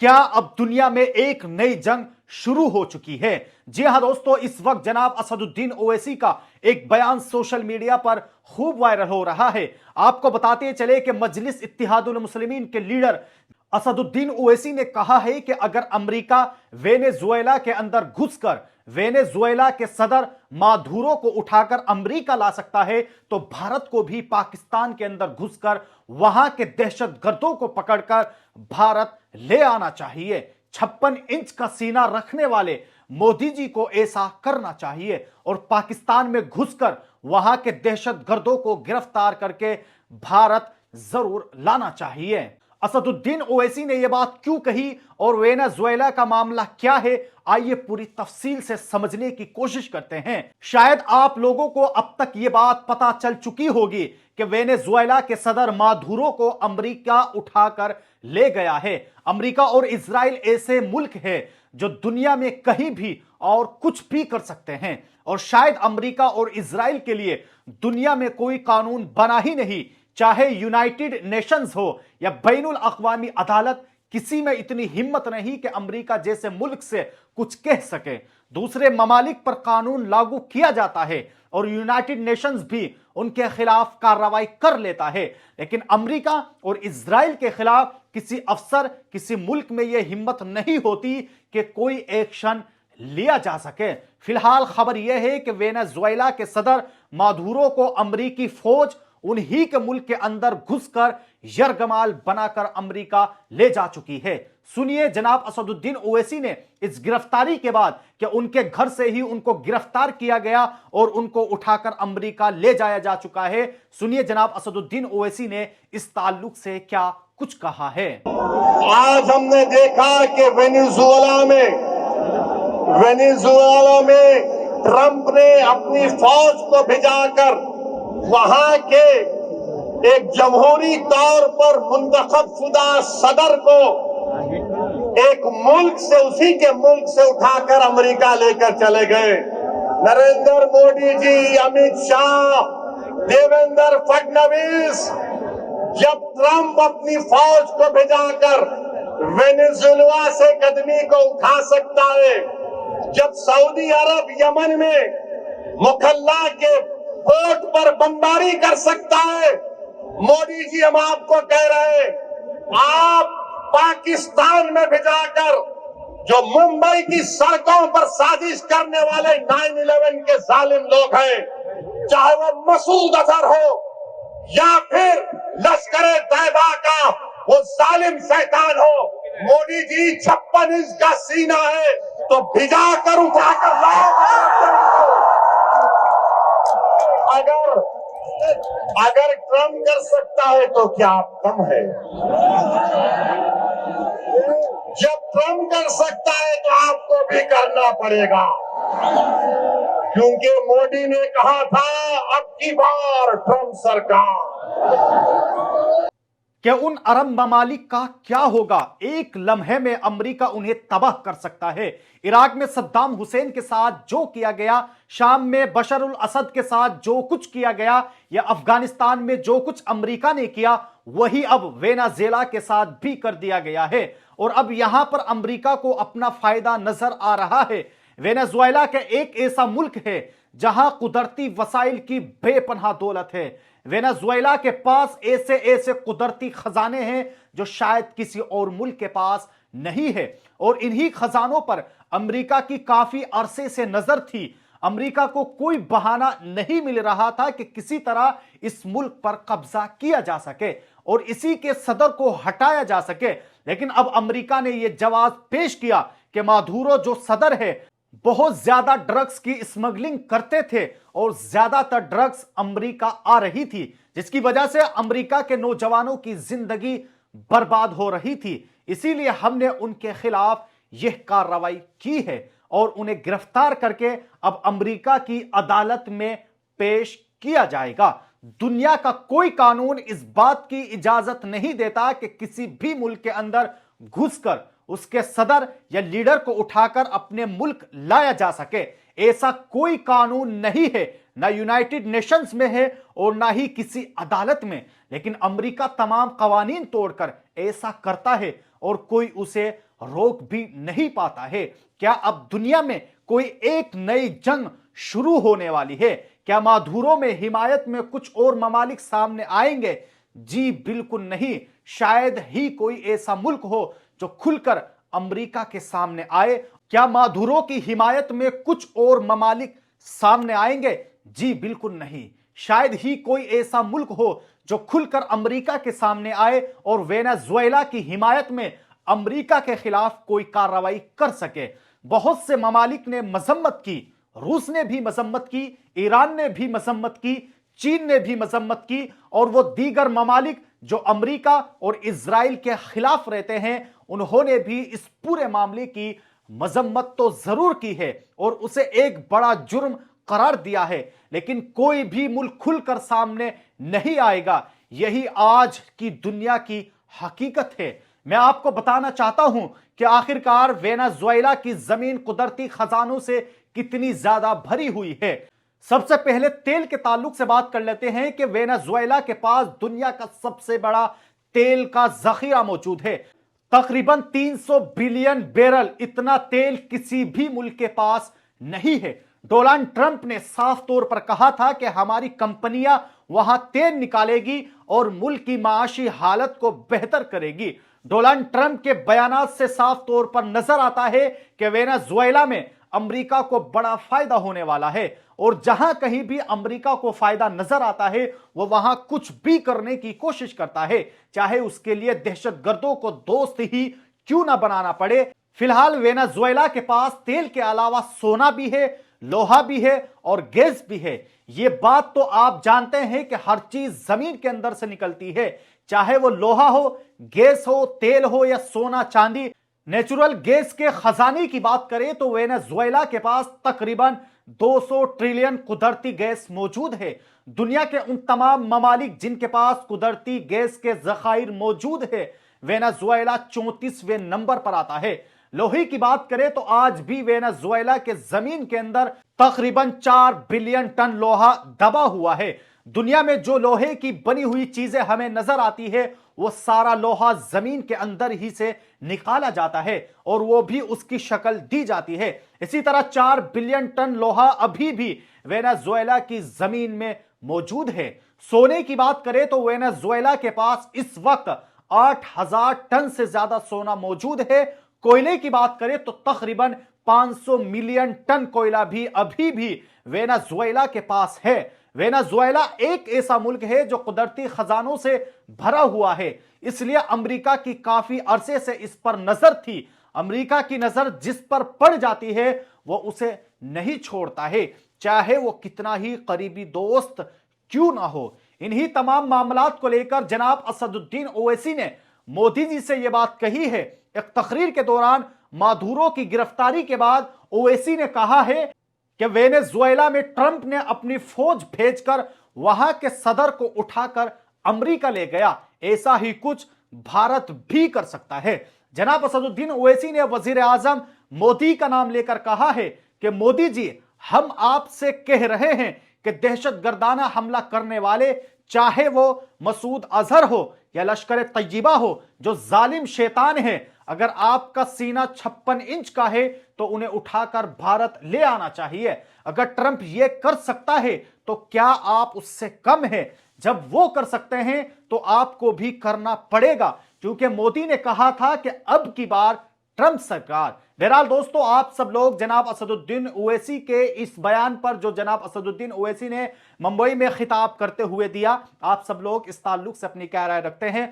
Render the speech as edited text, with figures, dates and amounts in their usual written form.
क्या अब दुनिया में एक नई जंग शुरू हो चुकी है? जी हां दोस्तों, इस वक्त जनाब असदुद्दीन ओवैसी का एक बयान सोशल मीडिया पर खूब वायरल हो रहा है। आपको बताते चले कि मजलिस इत्तेहादुल मुस्लिमीन के लीडर असदुद्दीन ओवैसी ने कहा है कि अगर अमेरिका वेनेजुएला के अंदर घुसकर वेनेजुएला के सदर मादुरो को उठाकर अमेरिका ला सकता है, तो भारत को भी पाकिस्तान के अंदर घुसकर वहां के दहशतगर्दों को पकड़कर भारत ले आना चाहिए। 56 इंच का सीना रखने वाले मोदी जी को ऐसा करना चाहिए और पाकिस्तान में घुसकर वहां के दहशतगर्दों को गिरफ्तार करके भारत जरूर लाना चाहिए। असदुद्दीन ओवैसी ने यह बात क्यों कही और वेनेजुएला का मामला क्या है, आइए पूरी तफसील से समझने की कोशिश करते हैं। शायद आप लोगों को अब तक यह बात पता चल चुकी होगी कि वेनेजुएला के सदर मादुरो को अमेरिका उठाकर ले गया है। अमेरिका और इजराइल ऐसे मुल्क है जो दुनिया में कहीं भी और कुछ भी कर सकते हैं, और शायद अमेरिका और इजराइल के लिए दुनिया में कोई कानून बना ही नहीं, चाहे यूनाइटेड नेशंस हो या बैनुल अक़वामी अदालत, किसी में इतनी हिम्मत नहीं कि अमेरिका जैसे मुल्क से कुछ कह सके। दूसरे ममालिक पर कानून लागू किया जाता है और यूनाइटेड नेशंस भी उनके खिलाफ कार्रवाई कर लेता है, लेकिन अमेरिका और इजराइल के खिलाफ किसी अफसर, किसी मुल्क में यह हिम्मत नहीं होती कि कोई एक्शन लिया जा सके। फिलहाल खबर यह है कि वेनेजुएला के सदर मादुरो को अमेरिकी फौज उन्हीं के मुल्क के अंदर घुसकर यरगमाल बनाकर अमेरिका ले जा चुकी है। सुनिए जनाब असदुद्दीन ओवैसी ने इस गिरफ्तारी के बाद कि उनके घर से ही उनको गिरफ्तार किया गया और उनको उठाकर अमेरिका ले जाया जा चुका है। सुनिए जनाब असदुद्दीन ओवैसी ने इस ताल्लुक से क्या कुछ कहा है। आज हमने देखा कि वेनेजुएला में ट्रंप ने अपनी फौज को भिजाकर वहां के एक जमहूरी तौर पर मुंतखब शुदा सदर को एक मुल्क से, उसी के मुल्क से उठाकर अमेरिका लेकर चले गए। नरेंद्र मोदी जी, अमित शाह, देवेंद्र फडणवीस, जब ट्रंप अपनी फौज को भिजाकर वेनेजुएला से कदमी को उठा सकता है, जब सऊदी अरब यमन में मुखल्ला के पोर्ट पर बमबारी कर सकता है, मोदी जी हम आपको कह रहे हैं, आप पाकिस्तान में भिजाकर जो मुंबई की सड़कों पर साजिश करने वाले 9/11 के जालिम लोग हैं, चाहे वो मसूद अजहर हो या फिर लश्कर तैयबा का वो जालिम शैतान हो, मोदी जी 56 इंच का सीना है तो भिजाकर उठाकर लाओ। अगर ट्रम्प कर सकता है तो क्या आप कम है? जब ट्रम्प कर सकता है तो आपको भी करना पड़ेगा, क्योंकि मोदी ने कहा था अब की बार ट्रम्प सरकार। क्या उन अरब ममालिक का क्या होगा? एक लम्हे में अमेरिका उन्हें तबाह कर सकता है। इराक में सद्दाम हुसैन के साथ जो किया गया, शाम में बशर उल असद के साथ जो कुछ किया गया, या अफगानिस्तान में जो कुछ अमेरिका ने किया, वही अब वेनेजुएला के साथ भी कर दिया गया है। और अब यहां पर अमेरिका को अपना फायदा नजर आ रहा है। वेनेजुएला का एक ऐसा मुल्क है जहां कुदरती वसाइल की बेपनाह दौलत है। वेनेजुएला के पास ऐसे ऐसे कुदरती खजाने हैं जो शायद किसी और मुल्क के पास नहीं है, और इन्हीं खजानों पर अमेरिका की काफी अरसे से नजर थी। अमेरिका को कोई बहाना नहीं मिल रहा था कि किसी तरह इस मुल्क पर कब्जा किया जा सके और इसी के सदर को हटाया जा सके। लेकिन अब अमेरिका ने यह जवाब पेश किया कि मादुरो जो सदर है बहुत ज्यादा ड्रग्स की स्मगलिंग करते थे और ज्यादातर ड्रग्स अमेरिका आ रही थी, जिसकी वजह से अमेरिका के नौजवानों की जिंदगी बर्बाद हो रही थी। इसीलिए हमने उनके खिलाफ यह कार्रवाई की है और उन्हें गिरफ्तार करके अब अमेरिका की अदालत में पेश किया जाएगा। दुनिया का कोई कानून इस बात की इजाजत नहीं देता कि किसी भी मुल्क के अंदर घुसकर उसके सदर या लीडर को उठाकर अपने मुल्क लाया जा सके। ऐसा कोई कानून नहीं है, ना यूनाइटेड नेशंस में है और ना ही किसी अदालत में। लेकिन अमेरिका तमाम कवानीन तोड़कर ऐसा करता है और कोई उसे रोक भी नहीं पाता है। क्या अब दुनिया में कोई एक नई जंग शुरू होने वाली है? क्या माधुरों में हिमायत में कुछ और ममालिक सामने आएंगे? जी बिल्कुल नहीं। शायद ही कोई ऐसा मुल्क हो जो खुलकर अमेरिका के सामने आए। क्या माधुरों की हिमायत में कुछ और ममालिक सामने आएंगे? जी बिल्कुल नहीं। शायद ही कोई ऐसा मुल्क हो जो खुलकर अमेरिका के सामने आए और वेनेजुएला की हिमायत में अमेरिका के खिलाफ कोई कार्रवाई कर सके। बहुत से ममालिक ने मजम्मत की, रूस ने भी मजम्मत की, ईरान ने भी मजम्मत की, चीन ने भी मजम्मत की, और वो दीगर ममालिक जो अमेरिका और इजराइल के खिलाफ रहते हैं उन्होंने भी इस पूरे मामले की मजम्मत तो जरूर की है और उसे एक बड़ा जुर्म करार दिया है, लेकिन कोई भी मुल्क खुलकर सामने नहीं आएगा। यही आज की दुनिया की हकीकत है। मैं आपको बताना चाहता हूं कि आखिरकार वेनेजुएला की जमीन कुदरती खजानों से कितनी ज्यादा भरी हुई है। सबसे पहले तेल के ताल्लुक से बात कर लेते हैं कि वेनेजुएला के पास दुनिया का सबसे बड़ा तेल का जखीरा मौजूद है। तकरीबन 300 बिलियन बैरल, इतना तेल किसी भी मुल्क के पास नहीं है। डोनाल्ड ट्रंप ने साफ तौर पर कहा था कि हमारी कंपनियां वहां तेल निकालेगी और मुल्क की माशी हालत को बेहतर करेगी। डोनाल्ड ट्रंप के बयानात से साफ तौर पर नजर आता है कि वेनेजुएला में अमेरिका को बड़ा फायदा होने वाला है और जहां कहीं भी अमेरिका को फायदा नजर आता है वो वहां कुछ भी करने की कोशिश करता है, चाहे उसके लिए दहशतगर्दों को दोस्त ही क्यों ना बनाना पड़े। फिलहाल वेनेजुएला के पास तेल के अलावा सोना भी है, लोहा भी है और गैस भी है। ये बात तो आप जानते हैं कि हर चीज जमीन के अंदर से निकलती है, चाहे वो लोहा हो, गैस हो, तेल हो या सोना चांदी। नेचुरल गैस के खजाने की बात करें तो वेनेजुएला के पास तकरीबन 200 ट्रिलियन कुदरती गैस मौजूद है। दुनिया के उन तमाम ममालिक जिनके पास कुदरती गैस के जखायर मौजूद है, वेनेजुएला 34वें नंबर पर आता है। लोहे की बात करें तो आज भी वेनेजुएला के जमीन के अंदर तकरीबन 4 बिलियन टन लोहा दबा हुआ है। दुनिया में जो लोहे की बनी हुई चीजें हमें नजर आती है वो सारा लोहा जमीन के अंदर ही से निकाला जाता है और वो भी उसकी शक्ल दी जाती है। इसी तरह 4 बिलियन टन लोहा अभी भी वेनेजुएला की जमीन में मौजूद है। सोने की बात करें तो वेनेजुएला के पास इस वक्त 8000 टन से ज्यादा सोना मौजूद है। कोयले की बात करें तो तकरीबन 500 मिलियन टन कोयला भी अभी भी वेनेजुएला के पास है। वेनेजुएला एक ऐसा मुल्क है जो कुदरती खजानों से भरा हुआ है, इसलिए अमेरिका की काफी अरसे से इस पर नजर थी। अमेरिका की नजर जिस पर पड़ जाती है वो उसे नहीं छोड़ता है, चाहे वो कितना ही करीबी दोस्त क्यों ना हो। इन्हीं तमाम मामलात को लेकर जनाब असदुद्दीन ओवैसी ने मोदी जी से यह बात कही है। एक तकरीर के दौरान माधुरो की गिरफ्तारी के बाद ओवैसी ने कहा है कि वेनेजुएला में ट्रंप ने अपनी फौज भेजकर वहां के सदर को उठाकर अमेरिका ले गया, ऐसा ही कुछ भारत भी कर सकता है। जनाब असदुद्दीन ओवैसी ने वजीर आजम मोदी का नाम लेकर कहा है कि मोदी जी, हम आपसे कह रहे हैं कि दहशतगर्दाना हमला करने वाले, चाहे वो मसूद अजहर हो या लश्कर तैयबा हो, जो जालिम शैतान है, अगर आपका सीना 56 इंच का है तो उन्हें उठाकर भारत ले आना चाहिए। अगर ट्रंप ये कर सकता है तो क्या आप उससे कम है? जब वो कर सकते हैं तो आपको भी करना पड़ेगा, क्योंकि मोदी ने कहा था कि अब की बार ट्रंप सरकार। बहरहाल दोस्तों, आप सब लोग जनाब असदुद्दीन ओवैसी के इस बयान पर, जो जनाब असदुद्दीन ओवैसी ने मुंबई में खिताब करते हुए दिया, आप सब लोग इस ताल्लुक से अपनी क्या राय रखते हैं